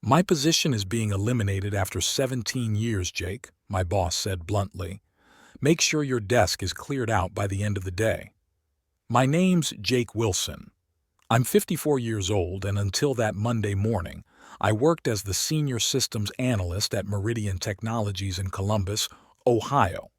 My position is being eliminated after 17 years, Jake, my boss said bluntly. Make sure your desk is cleared out by the end of the day. My name's Jake Wilson. I'm 54 years old, and until that Monday morning, I worked as the senior systems analyst at Meridian Technologies in Columbus, Ohio.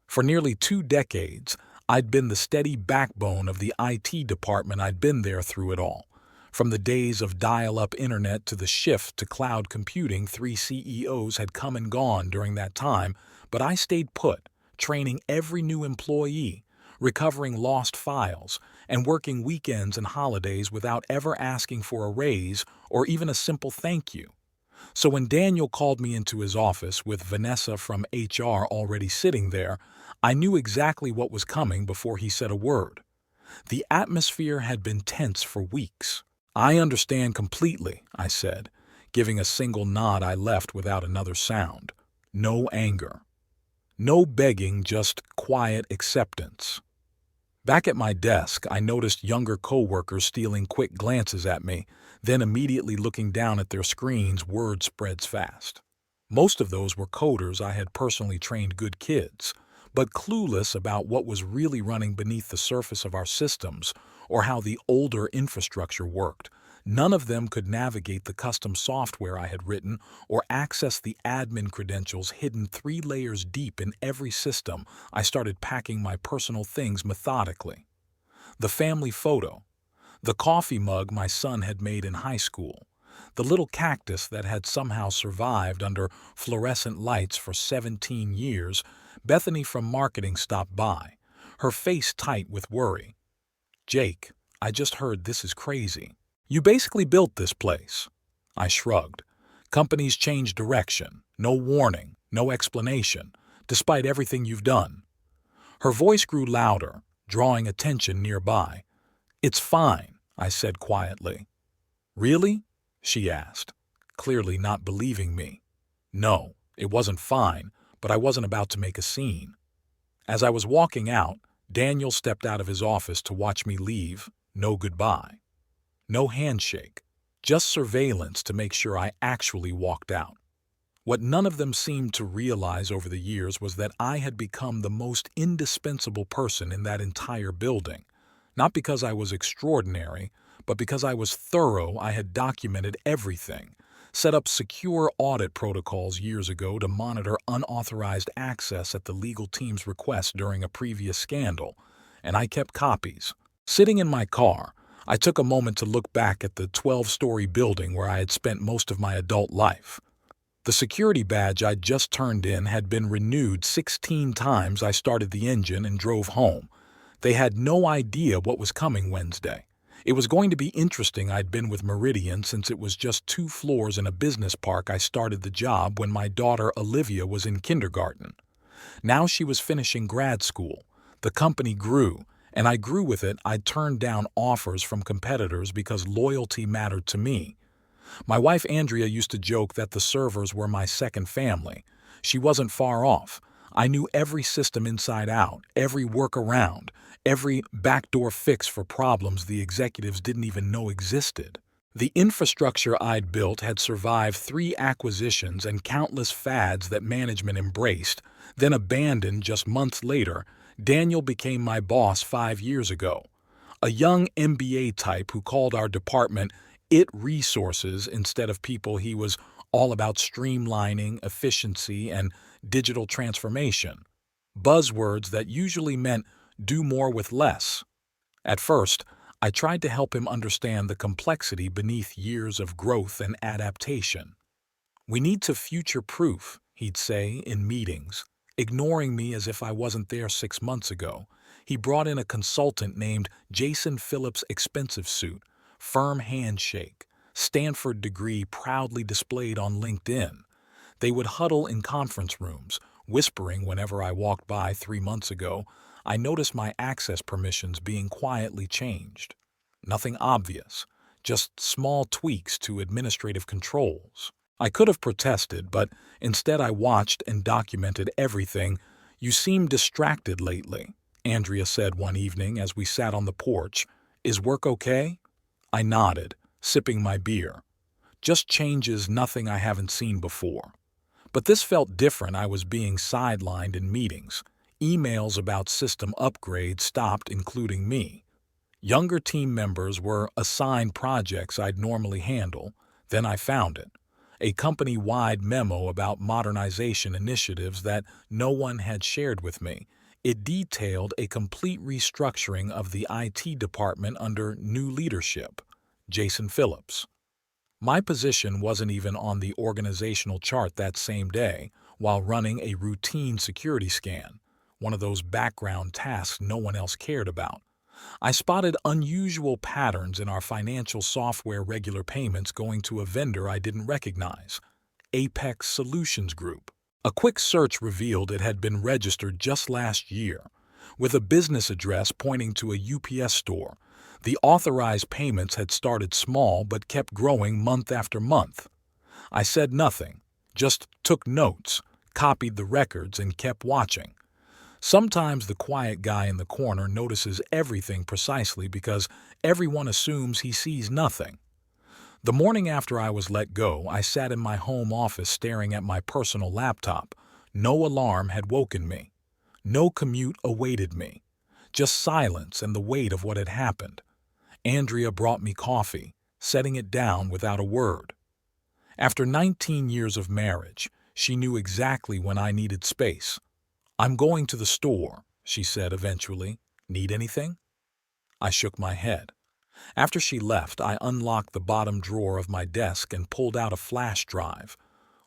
For nearly 2 decades, I'd been the steady backbone of the IT department. I'd been there through it all. From the days of dial-up internet to the shift to cloud computing, 3 CEOs had come and gone during that time, but I stayed put, training every new employee, recovering lost files, and working weekends and holidays without ever asking for a raise or even a simple thank you. So when Daniel called me into his office with Vanessa from HR already sitting there, I knew exactly what was coming before he said a word. The atmosphere had been tense for weeks. I understand completely, I said. Giving a single nod, I left without another sound. No anger. No begging, just quiet acceptance. Back at my desk, I noticed younger coworkers stealing quick glances at me, then immediately looking down at their screens. Word spreads fast. Most of those were coders. I had personally trained, good kids, but clueless about what was really running beneath the surface of our systems or how the older infrastructure worked. None of them could navigate the custom software I had written or access the admin credentials hidden 3 layers deep in every system. I started packing my personal things methodically. The family photo, the coffee mug my son had made in high school, the little cactus that had somehow survived under fluorescent lights for 17 years. Bethany from marketing stopped by, her face tight with worry. Jake, I just heard this is crazy. You basically built this place. I shrugged. Companies change direction. No warning, no explanation, despite everything you've done. Her voice grew louder, drawing attention nearby. It's fine, I said quietly. Really? She asked, clearly not believing me. No, it wasn't fine, but I wasn't about to make a scene. As I was walking out, Daniel stepped out of his office to watch me leave. No goodbye. No handshake, just surveillance to make sure I actually walked out. What none of them seemed to realize over the years was that I had become the most indispensable person in that entire building, not because I was extraordinary, but because I was thorough. I had documented everything, set up secure audit protocols years ago to monitor unauthorized access at the legal team's request during a previous scandal, and I kept copies. Sitting in my car, I took a moment to look back at the 12-story building where I had spent most of my adult life. The security badge I'd just turned in had been renewed 16 times. I started the engine and drove home. They had no idea what was coming Wednesday. It was going to be interesting. I'd been with Meridian since it was just 2 floors in a business park. I started the job when my daughter Olivia was in kindergarten. Now she was finishing grad school. The company grew, and I grew with it. I'd turned down offers from competitors because loyalty mattered to me. My wife Andrea used to joke that the servers were my second family. She wasn't far off. I knew every system inside out, every workaround, every backdoor fix for problems the executives didn't even know existed. The infrastructure I'd built had survived 3 acquisitions and countless fads that management embraced, then abandoned. Just months later, Daniel became my boss 5 years ago. A young MBA type who called our department IT resources instead of people. He was all about streamlining, efficiency, and digital transformation. Buzzwords that usually meant do more with less. At first, I tried to help him understand the complexity beneath years of growth and adaptation. We need to future-proof, he'd say in meetings, ignoring me as if I wasn't there 6 months ago. He brought in a consultant named Jason Phillips, expensive suit, firm handshake, Stanford degree proudly displayed on LinkedIn. They would huddle in conference rooms, whispering whenever I walked by. 3 months ago, I noticed my access permissions being quietly changed. Nothing obvious, just small tweaks to administrative controls. I could have protested, but instead I watched and documented everything. You seem distracted lately, Andrea said one evening as we sat on the porch. Is work okay? I nodded, sipping my beer. just changes nothing I haven't seen before. But this felt different. I was being sidelined in meetings. Emails about system upgrades stopped including me. Younger team members were assigned projects I'd normally handle. Then I found it. A company-wide memo about modernization initiatives that no one had shared with me. It detailed a complete restructuring of the IT department under new leadership. Jason Phillips. My position wasn't even on the organizational chart that same day while running a routine security scan, one of those background tasks no one else cared about. I spotted unusual patterns in our financial software regular payments going to a vendor I didn't recognize, Apex Solutions Group. A quick search revealed it had been registered just last year, with a business address pointing to a UPS store. The authorized payments had started small but kept growing month after month. I said nothing, just took notes, copied the records, and kept watching. Sometimes the quiet guy in the corner notices everything precisely because everyone assumes he sees nothing. The morning after I was let go, I sat in my home office staring at my personal laptop. No alarm had woken me. No commute awaited me. Just silence and the weight of what had happened. Andrea brought me coffee, setting it down without a word. After 19 years of marriage, she knew exactly when I needed space. "I'm going to the store," she said eventually. "Need anything?" I shook my head. After she left, I unlocked the bottom drawer of my desk and pulled out a flash drive,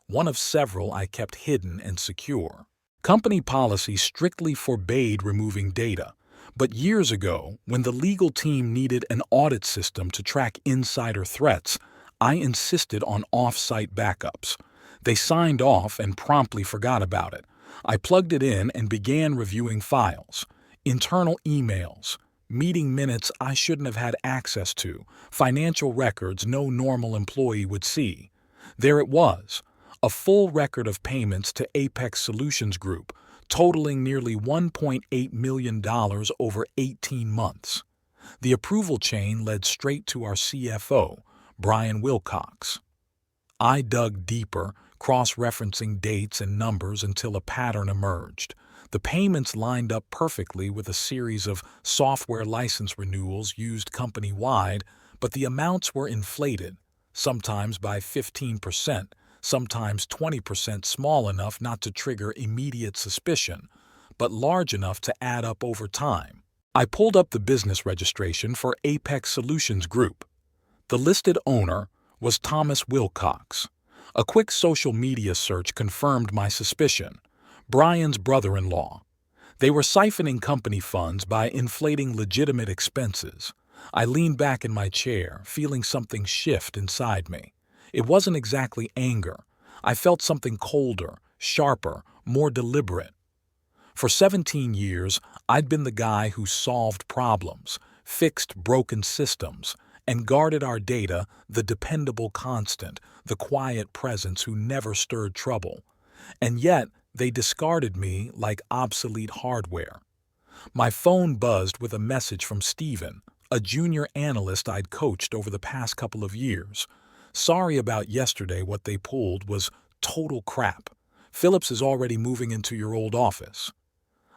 one of several I kept hidden and secure. Company policy strictly forbade removing data, but years ago, when the legal team needed an audit system to track insider threats, I insisted on off-site backups. They signed off and promptly forgot about it. I plugged it in and began reviewing files, internal emails, meeting minutes I shouldn't have had access to, financial records no normal employee would see. There it was, a full record of payments to Apex Solutions Group, totaling nearly $1.8 million over 18 months. The approval chain led straight to our CFO, Brian Wilcox. I dug deeper, cross-referencing dates and numbers until a pattern emerged. The payments lined up perfectly with a series of software license renewals used company-wide, but the amounts were inflated, sometimes by 15%, sometimes 20%, small enough not to trigger immediate suspicion, but large enough to add up over time. I pulled up the business registration for Apex Solutions Group. The listed owner was Thomas Wilcox. A quick social media search confirmed my suspicion. Brian's brother-in-law. They were siphoning company funds by inflating legitimate expenses. I leaned back in my chair, feeling something shift inside me. It wasn't exactly anger. I felt something colder, sharper, more deliberate. For 17 years, I'd been the guy who solved problems, fixed broken systems, and guarded our data, the dependable constant, the quiet presence who never stirred trouble. And yet, they discarded me like obsolete hardware. My phone buzzed with a message from Steven, a junior analyst I'd coached over the past couple of years. "Sorry about yesterday. What they pulled was total crap. Phillips is already moving into your old office."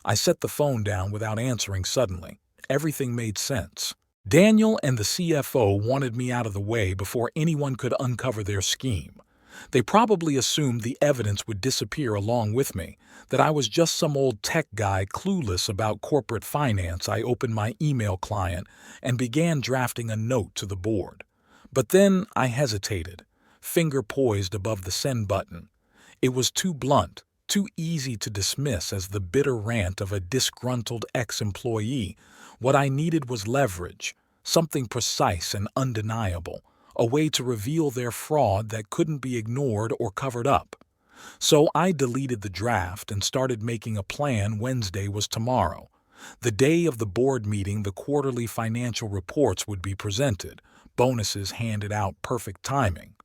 I set the phone down without answering suddenly. Everything made sense. Daniel and the CFO wanted me out of the way before anyone could uncover their scheme. They probably assumed the evidence would disappear along with me, that I was just some old tech guy clueless about corporate finance. I opened my email client and began drafting a note to the board. But then I hesitated, finger poised above the send button. It was too blunt, too easy to dismiss as the bitter rant of a disgruntled ex-employee. What I needed was leverage, something precise and undeniable, a way to reveal their fraud that couldn't be ignored or covered up. So I deleted the draft and started making a plan. Wednesday was tomorrow. The day of the board meeting, the quarterly financial reports would be presented, bonuses handed out, perfect timing.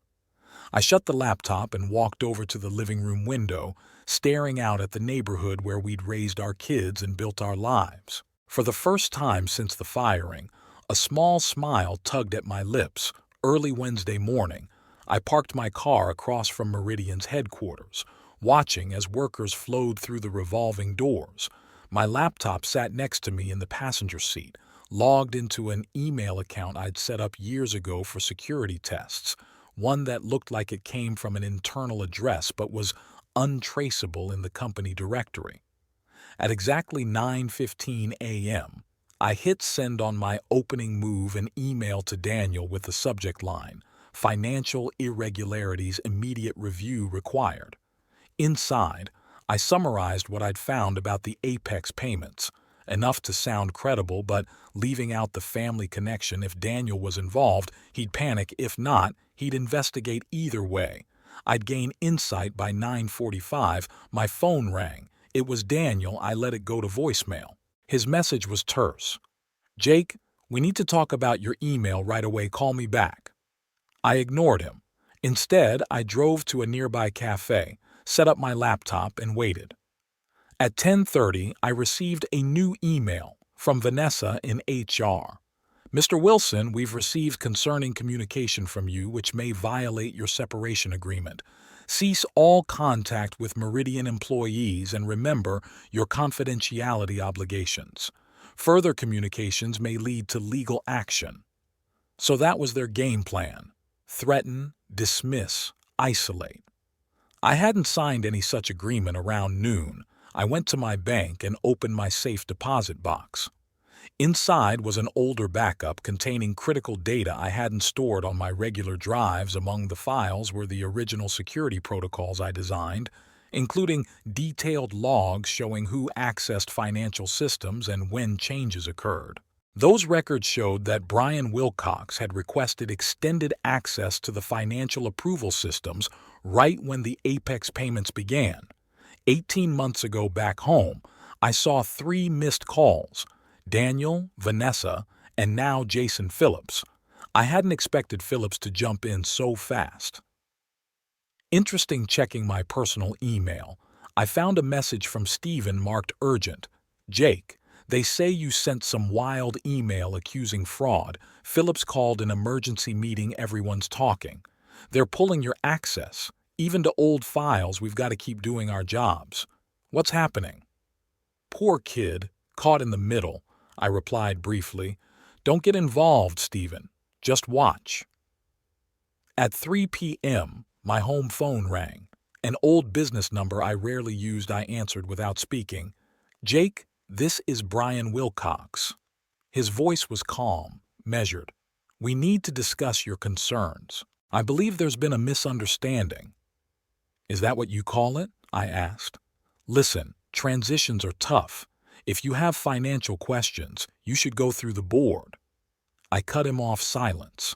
I shut the laptop and walked over to the living room window, staring out at the neighborhood where we'd raised our kids and built our lives. For the first time since the firing, a small smile tugged at my lips. Early Wednesday morning, I parked my car across from Meridian's headquarters, watching as workers flowed through the revolving doors. My laptop sat next to me in the passenger seat, logged into an email account I'd set up years ago for security tests, one that looked like it came from an internal address but was untraceable in the company directory. At exactly 9:15 a.m., I hit send on my opening move an email to Daniel with the subject line, "Financial irregularities immediate review required." Inside, I summarized what I'd found about the Apex payments, enough to sound credible, but leaving out the family connection. If Daniel was involved, he'd panic. If not, he'd investigate. Either way, I'd gain insight. By 9:45, my phone rang. It was Daniel. I let it go to voicemail. His message was terse. "Jake, we need to talk about your email right away. Call me back." I ignored him. Instead, I drove to a nearby cafe, set up my laptop, and waited. At 10:30, I received a new email from Vanessa in HR. "Mr. Wilson, we've received concerning communication from you which may violate your separation agreement. Cease all contact with Meridian employees and remember your confidentiality obligations. Further communications may lead to legal action." So that was their game plan. Threaten, dismiss, isolate. I hadn't signed any such agreement. Around noon, I went to my bank and opened my safe deposit box. Inside was an older backup containing critical data I hadn't stored on my regular drives. Among the files were the original security protocols I designed, including detailed logs showing who accessed financial systems and when changes occurred. Those records showed that Brian Wilcox had requested extended access to the financial approval systems right when the Apex payments began. 18 months ago back home, I saw 3 missed calls: Daniel, Vanessa, and now Jason Phillips. I hadn't expected Phillips to jump in so fast. Interesting. Checking my personal email, I found a message from Steven marked urgent. "Jake, they say you sent some wild email accusing fraud. Phillips called an emergency meeting. Everyone's talking. They're pulling your access, even to old files. We've got to keep doing our jobs. What's happening?" "Poor kid, caught in the middle," I replied briefly. "Don't get involved, Steven. Just watch." At 3 p.m., my home phone rang. An old business number I rarely used. I answered without speaking. "Jake, this is Brian Wilcox." His voice was calm, measured. "We need to discuss your concerns. I believe there's been a misunderstanding." "Is that what you call it?" I asked. "Listen, transitions are tough. If you have financial questions, you should go through the board." I cut him off. Silence.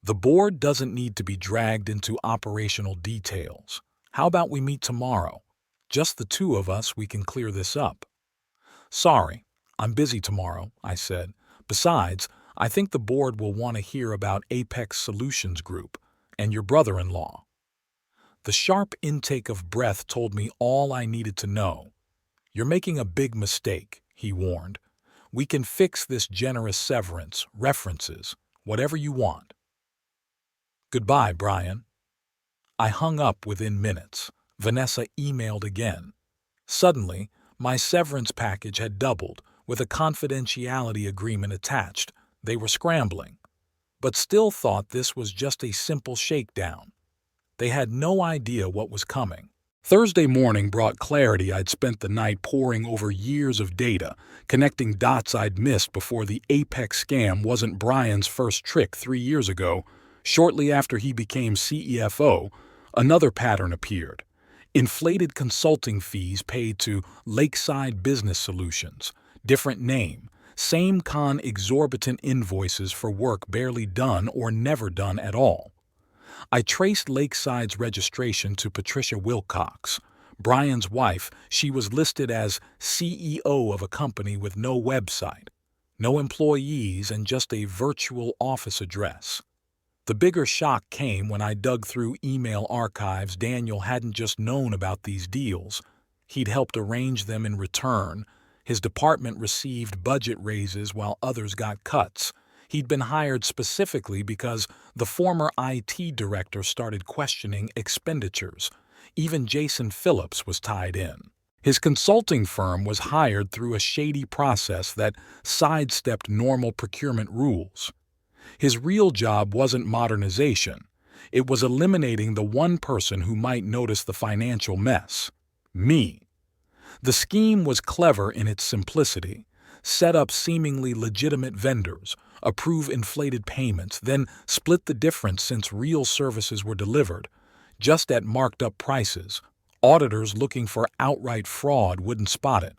"The board doesn't need to be dragged into operational details. How about we meet tomorrow? Just the two of us. We can clear this up." "Sorry, I'm busy tomorrow," I said. "Besides, I think the board will want to hear about Apex Solutions Group and your brother-in-law." The sharp intake of breath told me all I needed to know. "You're making a big mistake," he warned. "We can fix this. Generous severance, references, whatever you want." "Goodbye, Brian." I hung up within minutes. Vanessa emailed again. Suddenly, my severance package had doubled, with a confidentiality agreement attached. They were scrambling, but still thought this was just a simple shakedown. They had no idea what was coming. Thursday morning brought clarity. I'd spent the night poring over years of data, connecting dots I'd missed before. The Apex scam wasn't Brian's first trick. 3 years ago, shortly after he became CFO, another pattern appeared. Inflated consulting fees paid to Lakeside Business Solutions. Different name, same con. Exorbitant invoices for work barely done or never done at all. I traced Lakeside's registration to Patricia Wilcox, Brian's wife. She was listed as CEO of a company with no website, no employees, and just a virtual office address. The bigger shock came when I dug through email archives. Daniel hadn't just known about these deals. He'd helped arrange them. In return, his department received budget raises while others got cuts. He'd been hired specifically because the former IT director started questioning expenditures. Even Jason Phillips was tied in. His consulting firm was hired through a shady process that sidestepped normal procurement rules. His real job wasn't modernization. It was eliminating the one person who might notice the financial mess: me. The scheme was clever in its simplicity. Set up seemingly legitimate vendors, approve inflated payments, then split the difference since real services were delivered, just at marked-up prices. Auditors looking for outright fraud wouldn't spot it.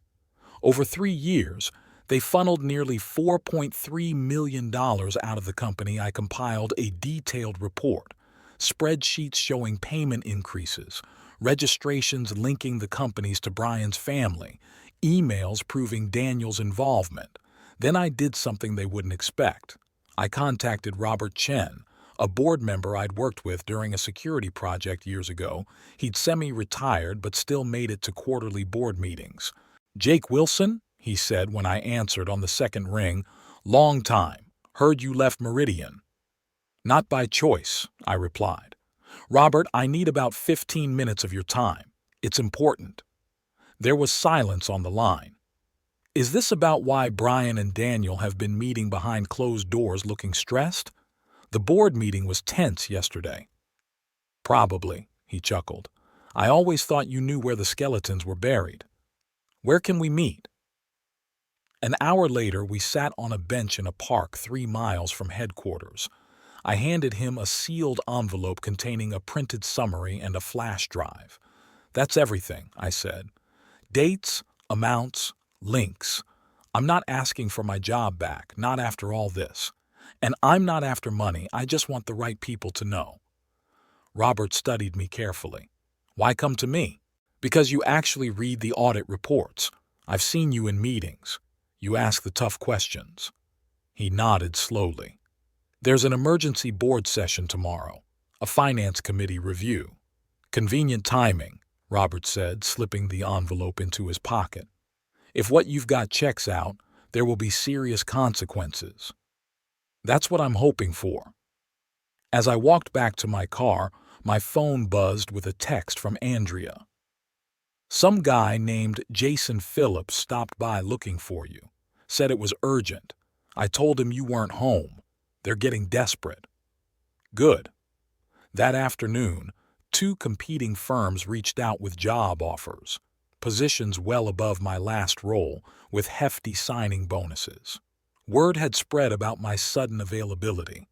Over 3 years, they funneled nearly $4.3 million out of the company. I compiled a detailed report, spreadsheets showing payment increases, registrations linking the companies to Brian's family, emails proving Daniel's involvement. Then I did something they wouldn't expect. I contacted Robert Chen, a board member I'd worked with during a security project years ago. He'd semi-retired but still made it to quarterly board meetings. "Jake Wilson?" he said when I answered on the second ring. "Long time. Heard you left Meridian." "Not by choice," I replied. "Robert, I need about 15 minutes of your time. It's important." There was silence on the line. "Is this about why Brian and Daniel have been meeting behind closed doors looking stressed? The board meeting was tense yesterday." "Probably," he chuckled. "I always thought you knew where the skeletons were buried. Where can we meet?" An hour later, we sat on a bench in a park 3 miles from headquarters. I handed him a sealed envelope containing a printed summary and a flash drive. "That's everything," I said. "Dates, amounts, links. I'm not asking for my job back, not after all this. And I'm not after money, I just want the right people to know." Robert studied me carefully. "Why come to me?" "Because you actually read the audit reports. I've seen you in meetings. You ask the tough questions." He nodded slowly. "There's an emergency board session tomorrow, a finance committee review." "Convenient timing," Robert said, slipping the envelope into his pocket. "If what you've got checks out, there will be serious consequences." "That's what I'm hoping for." As I walked back to my car, my phone buzzed with a text from Andrea. "Some guy named Jason Phillips stopped by looking for you. Said it was urgent. I told him you weren't home. They're getting desperate." "Good." That afternoon, 2 competing firms reached out with job offers, positions well above my last role, with hefty signing bonuses. Word had spread about my sudden availability.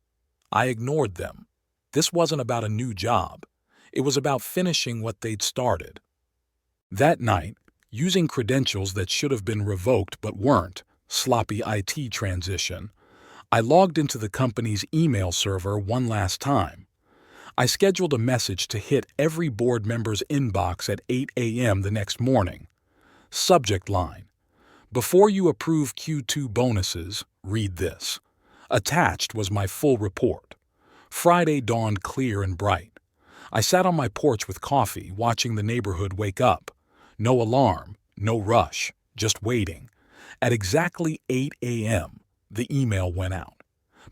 I ignored them. This wasn't about a new job. It was about finishing what they'd started. That night, using credentials that should have been revoked but weren't, sloppy IT transition, I logged into the company's email server one last time. I scheduled a message to hit every board member's inbox at 8 a.m. the next morning. Subject line: "Before you approve Q2 bonuses, read this." Attached was my full report. Friday dawned clear and bright. I sat on my porch with coffee, watching the neighborhood wake up. No alarm, no rush, just waiting. At exactly 8 a.m., the email went out.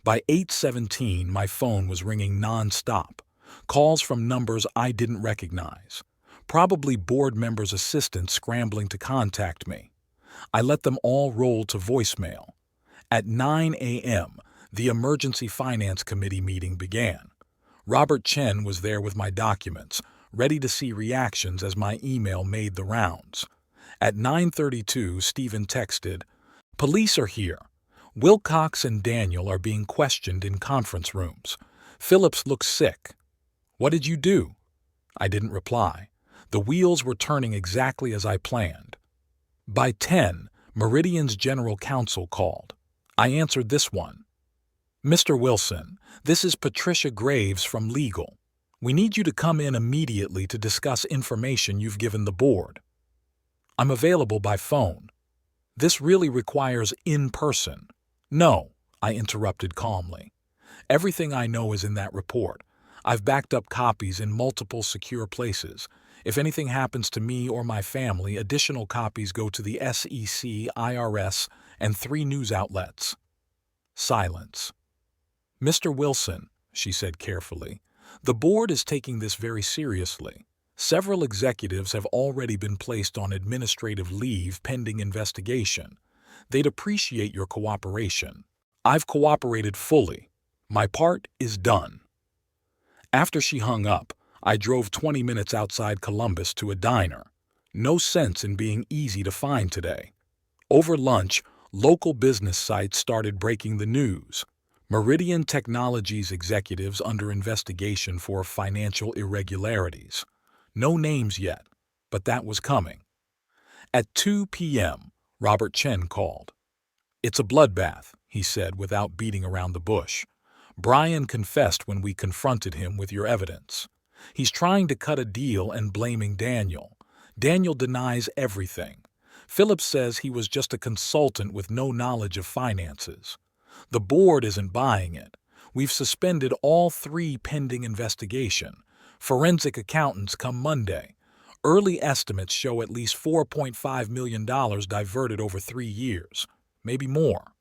By 8:17, my phone was ringing nonstop. Calls from numbers I didn't recognize. Probably board members' assistants scrambling to contact me. I let them all roll to voicemail. At 9 a.m., the Emergency Finance Committee meeting began. Robert Chen was there with my documents, ready to see reactions as my email made the rounds. At 9:32, Stephen texted, "Police are here. Wilcox and Daniel are being questioned in conference rooms. Phillips looks sick." "What did you do?" I didn't reply. The wheels were turning exactly as I planned. By 10, Meridian's general counsel called. I answered this one. "Mr. Wilson, this is Patricia Graves from Legal. We need you to come in immediately to discuss information you've given the board." "I'm available by phone." "This really requires in-person." "No," I interrupted calmly. "Everything I know is in that report. I've backed up copies in multiple secure places. If anything happens to me or my family, additional copies go to the SEC, IRS, and 3 news outlets." Silence. "Mr. Wilson," she said carefully, "the board is taking this very seriously. Several executives have already been placed on administrative leave pending investigation. They'd appreciate your cooperation." "I've cooperated fully. My part is done." After she hung up, I drove 20 minutes outside Columbus to a diner. No sense in being easy to find today. Over lunch, local business sites started breaking the news. Meridian Technologies executives under investigation for financial irregularities. No names yet, but that was coming. At 2 p.m., Robert Chen called. "It's a bloodbath," he said without beating around the bush. "Brian confessed when we confronted him with your evidence. He's trying to cut a deal and blaming Daniel. Daniel denies everything. Phillips says he was just a consultant with no knowledge of finances. The board isn't buying it. We've suspended all 3 pending investigation. Forensic accountants come Monday. Early estimates show at least $4.5 million diverted over 3 years, maybe more."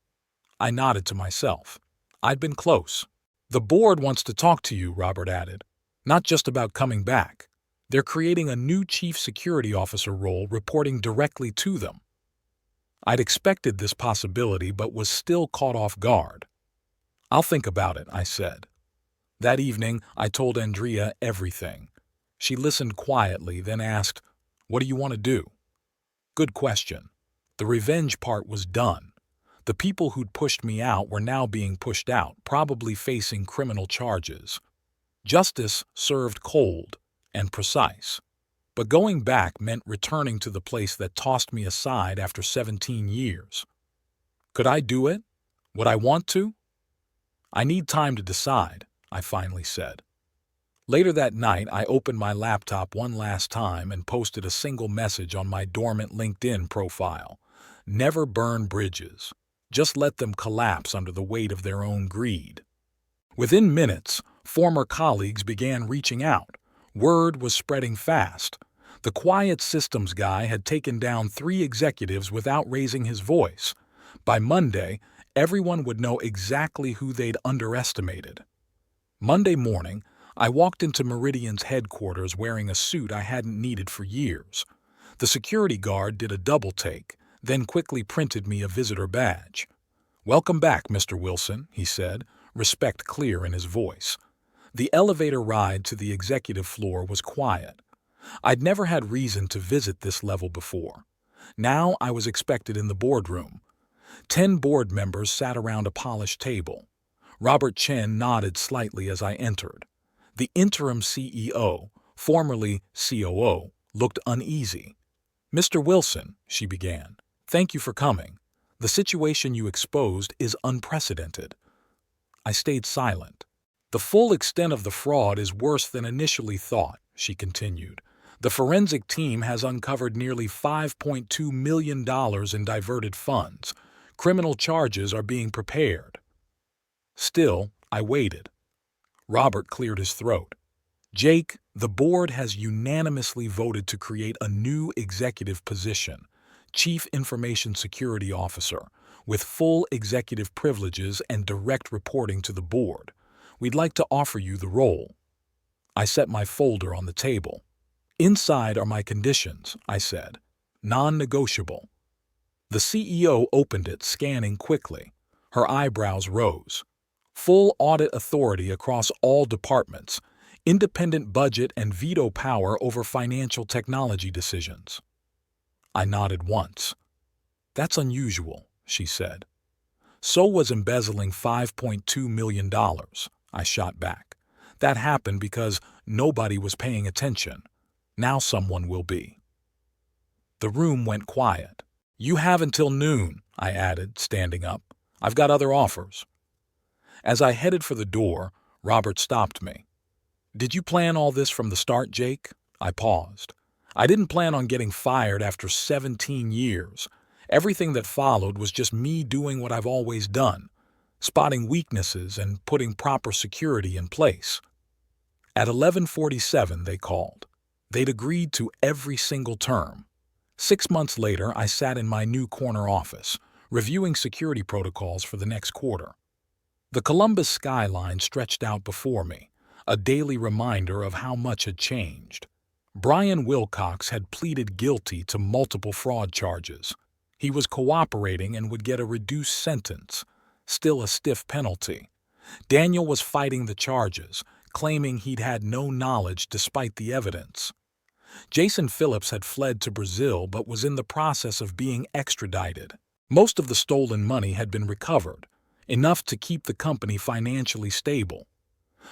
I nodded to myself. I'd been close. "The board wants to talk to you," Robert added. "Not just about coming back. They're creating a new chief security officer role reporting directly to them." I'd expected this possibility but was still caught off guard. "I'll think about it," I said. That evening, I told Andrea everything. She listened quietly, then asked, "What do you want to do?" Good question. The revenge part was done. The people who'd pushed me out were now being pushed out, probably facing criminal charges. Justice served cold and precise. But going back meant returning to the place that tossed me aside after 17 years. Could I do it? Would I want to? "I need time to decide," I finally said. Later that night, I opened my laptop one last time and posted a single message on my dormant LinkedIn profile. Never burn bridges. Just let them collapse under the weight of their own greed. Within minutes, former colleagues began reaching out. Word was spreading fast. The quiet systems guy had taken down 3 executives without raising his voice. By Monday, everyone would know exactly who they'd underestimated. Monday morning, I walked into Meridian's headquarters wearing a suit I hadn't needed for years. The security guard did a double take, then quickly printed me a visitor badge. "Welcome back, Mr. Wilson," he said, respect clear in his voice. The elevator ride to the executive floor was quiet. I'd never had reason to visit this level before. Now I was expected in the boardroom. 10 board members sat around a polished table. Robert Chen nodded slightly as I entered. The interim CEO, formerly COO, looked uneasy. "Mr. Wilson," she began, "thank you for coming. The situation you exposed is unprecedented." I stayed silent. "The full extent of the fraud is worse than initially thought," she continued. "The forensic team has uncovered nearly $5.2 million in diverted funds. Criminal charges are being prepared." Still, I waited. Robert cleared his throat. "Jake, the board has unanimously voted to create a new executive position, Chief Information Security Officer, with full executive privileges and direct reporting to the board. We'd like to offer you the role." I set my folder on the table. "Inside are my conditions," I said. "Non-negotiable." The CEO opened it, scanning quickly. Her eyebrows rose. "Full audit authority across all departments, independent budget and veto power over financial technology decisions." I nodded once. "That's unusual," she said. "So was embezzling $5.2 million, I shot back. "That happened because nobody was paying attention. Now someone will be." The room went quiet. "You have until noon," I added, standing up. "I've got other offers." As I headed for the door, Robert stopped me. "Did you plan all this from the start, Jake?" I paused. "I didn't plan on getting fired after 17 years. Everything that followed was just me doing what I've always done, spotting weaknesses and putting proper security in place." At 11:47 they called. They'd agreed to every single term. 6 months later, I sat in my new corner office, reviewing security protocols for the next quarter. The Columbus skyline stretched out before me, a daily reminder of how much had changed. Brian Wilcox had pleaded guilty to multiple fraud charges. He was cooperating and would get a reduced sentence, still a stiff penalty. Daniel was fighting the charges, claiming he'd had no knowledge despite the evidence. Jason Phillips had fled to Brazil but was in the process of being extradited. Most of the stolen money had been recovered, enough to keep the company financially stable.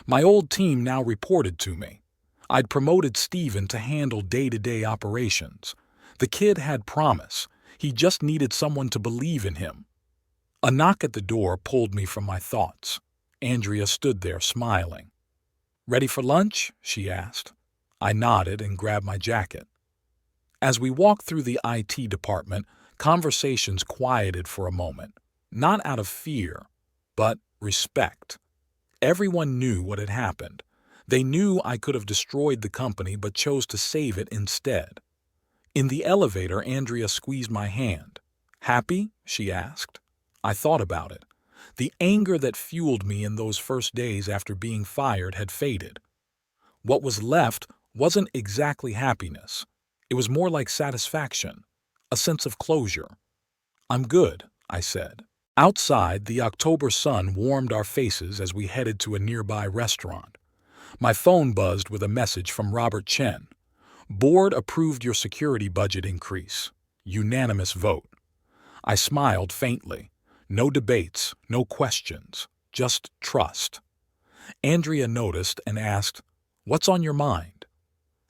My old team now reported to me. I'd promoted Steven to handle day-to-day operations. The kid had promise. He just needed someone to believe in him. A knock at the door pulled me from my thoughts. Andrea stood there smiling. "Ready for lunch?" she asked. I nodded and grabbed my jacket. As we walked through the IT department, conversations quieted for a moment. Not out of fear, but respect. Everyone knew what had happened. They knew I could have destroyed the company but chose to save it instead. In the elevator, Andrea squeezed my hand. "Happy?" she asked. I thought about it. The anger that fueled me in those first days after being fired had faded. What was left wasn't exactly happiness. It was more like satisfaction, a sense of closure. "I'm good," I said. Outside, the October sun warmed our faces as we headed to a nearby restaurant. My phone buzzed with a message from Robert Chen. "Board approved your security budget increase. Unanimous vote." I smiled faintly. No debates, no questions, just trust. Andrea noticed and asked, "What's on your mind?"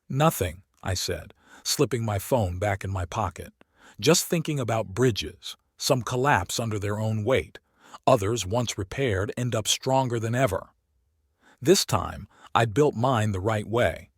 "Nothing," I said, slipping my phone back in my pocket. "Just thinking about bridges. Some collapse under their own weight. Others, once repaired, end up stronger than ever. This time, I'd built mine the right way.